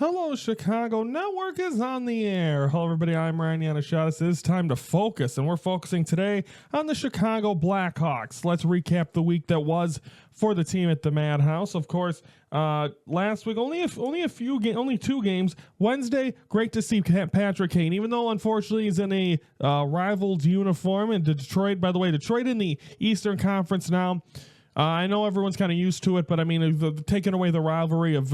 Hello, Chicago Network is on the air. Hello, everybody. I'm Ryan Yanishadis. It is time to focus, and we're focusing today on the Chicago Blackhawks. Let's recap the week that was for the team at the Madhouse. Of course, last week only two games. Wednesday, great to see Patrick Kane, even though unfortunately he's in a rival's uniform in Detroit. By the way, Detroit in the Eastern Conference now. I know everyone's kind of used to it, but I mean, taking away the rivalry of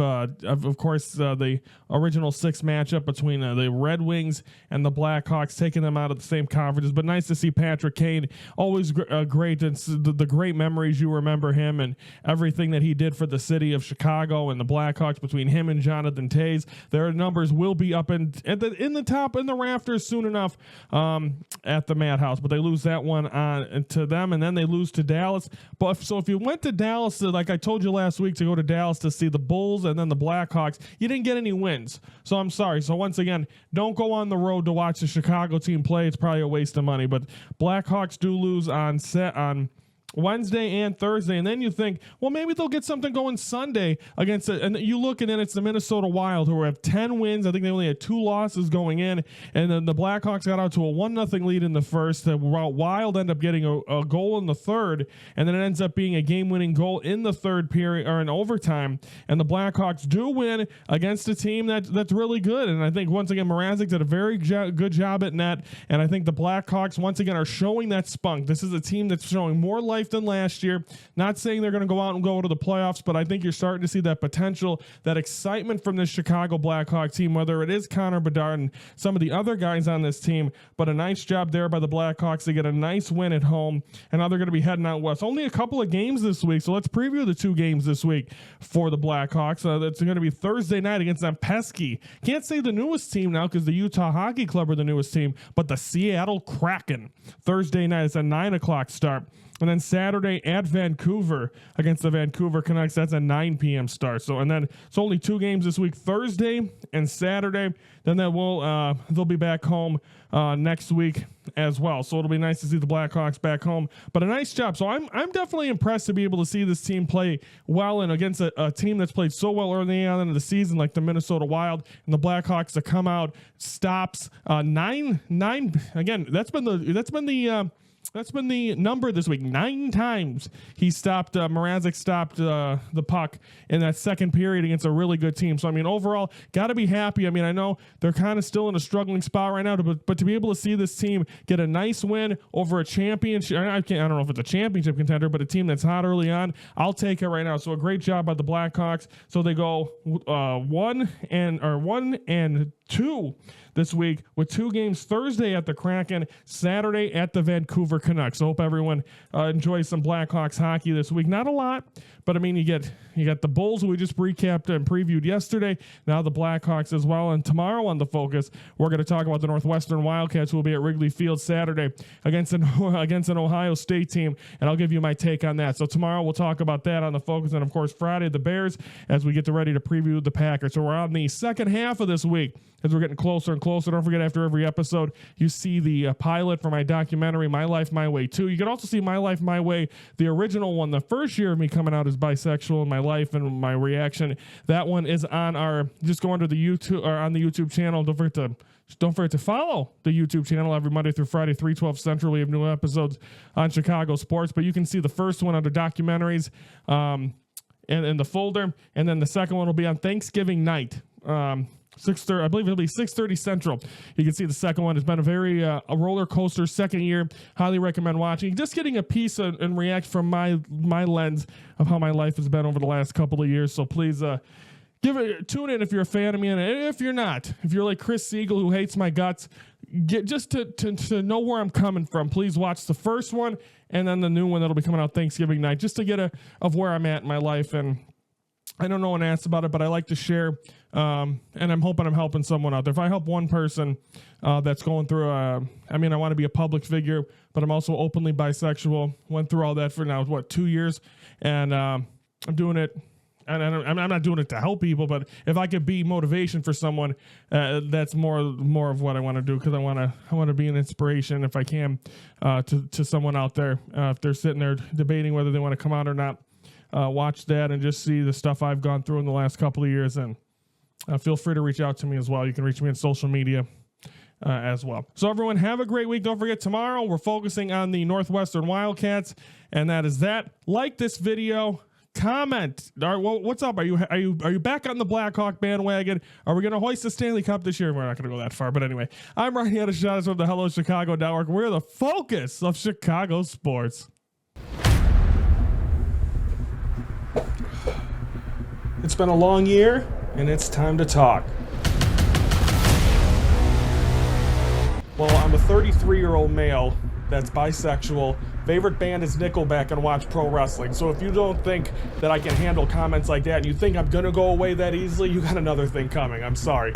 course, the original six matchup between the Red Wings and the Blackhawks, taking them out of the same conferences. But nice to see Patrick Kane. Always great. It's the great memories you remember him and everything that he did for the city of Chicago and the Blackhawks between him and Jonathan Toews. Their numbers will be up in the rafters soon enough at the Madhouse. But they lose that one to them, and then they lose to Dallas. But so if you went to Dallas, like I told you last week, to go to Dallas to see the Bulls and then the Blackhawks, you didn't get any wins. So I'm sorry. So once again, don't go on the road to watch the Chicago team play. It's probably a waste of money. But Blackhawks do lose on Wednesday and Thursday, and then you think, well, maybe they'll get something going Sunday against it. And you look, and then it's the Minnesota Wild, who have 10 wins. I think they only had 2 losses going in, and then the Blackhawks got out to a 1-0 lead in the first. The Wild end up getting a goal in the third, and then it ends up being a game-winning goal in the third period or in overtime. And the Blackhawks do win against a team that's really good. And I think once again, Mrazek did a very good job at net. And I think the Blackhawks once again are showing that spunk. This is a team that's showing more life than last year. Not saying they're going to go out and go to the playoffs, but I think you're starting to see that potential, that excitement from this Chicago Blackhawk team, whether it is Connor Bedard and some of the other guys on this team. But a nice job there by the Blackhawks to get a nice win at home, and now they're going to be heading out west. Only a couple of games this week, so let's preview the 2 games this week for the Blackhawks. That's going to be Thursday night against that pesky, can't say the newest team now because the Utah Hockey Club are the newest team, but the Seattle Kraken. Thursday night, it's a 9:00 start. And then Saturday at Vancouver against the Vancouver Canucks. That's a 9 p.m. start. So, and then it's only 2 games this week, Thursday and Saturday. Then they'll be back home next week as well. So it'll be nice to see the Blackhawks back home. But a nice job. So I'm definitely impressed to be able to see this team play well, and against a team that's played so well early on in the season, like the Minnesota Wild, and the Blackhawks to come out stops 9. Again, that's been the number this week. 9 times he stopped, Mrazek stopped the puck in that second period against a really good team. So, I mean, overall, got to be happy. I mean, I know they're kind of still in a struggling spot right now, but to be able to see this team get a nice win over a championship, I don't know if it's a championship contender, but a team that's hot early on, I'll take it right now. So a great job by the Blackhawks. So they go 1 and 2 this week with 2 games Thursday at the Kraken, Saturday at the Vancouver Canucks. So hope everyone enjoys some Blackhawks hockey this week. Not a lot, but I mean, you got the Bulls, who we just recapped and previewed yesterday. Now the Blackhawks as well. And tomorrow on the Focus, we're going to talk about the Northwestern Wildcats, who will be at Wrigley Field Saturday against an Ohio State team, and I'll give you my take on that. So tomorrow we'll talk about that on the Focus, and of course Friday the Bears, as we get ready to preview the Packers. So we're on the second half of this week as we're getting closer and closer. Don't forget, after every episode, you see the pilot for my documentary, My Life, My Way 2. You can also see My Life, My Way, the original one, the first year of me coming out as bisexual in my life and my reaction. That one is on just go under the YouTube, or on the YouTube channel. Don't forget to follow the YouTube channel every Monday through Friday, 3:12 Central. We have new episodes on Chicago sports, but you can see the first one under documentaries in the folder, and then the second one will be on Thanksgiving night. 6:30, I believe it'll be 6:30 Central. You can see the second one. It's been a very a roller coaster second year. Highly recommend watching. Just getting a piece and react from my lens of how my life has been over the last couple of years. So please tune in if you're a fan of me, and if you're not, if you're like Chris Siegel, who hates my guts, just to know where I'm coming from, please watch the first one and then the new one that'll be coming out Thanksgiving night, just to get of where I'm at in my life. And I know no one asked about it, but I like to share, and I'm hoping I'm helping someone out there. If I help one person that's going through, I want to be a public figure, but I'm also openly bisexual. Went through all that for now, 2 years, and I'm doing it. And I'm not doing it to help people, but if I could be motivation for someone, that's more of what I want to do, because I want to be an inspiration if I can to someone out there, if they're sitting there debating whether they want to come out or not. Watch that and just see the stuff I've gone through in the last couple of years, and feel free to reach out to me as well. You can reach me on social media as well. So everyone, have a great week. Don't forget, tomorrow we're focusing on the Northwestern Wildcats, and that is that. Like this video. Comment. All right, well, what's up? Are you back on the Blackhawk bandwagon? Are we going to hoist the Stanley Cup this year? We're not going to go that far, but anyway, I'm Ryan Yanishadas from the Hello Chicago Network. We're the focus of Chicago sports. It's been a long year, and it's time to talk. Well, I'm a 33-year-old male that's bisexual. Favorite band is Nickelback, and watch pro wrestling. So if you don't think that I can handle comments like that, and you think I'm gonna go away that easily, you got another thing coming. I'm sorry.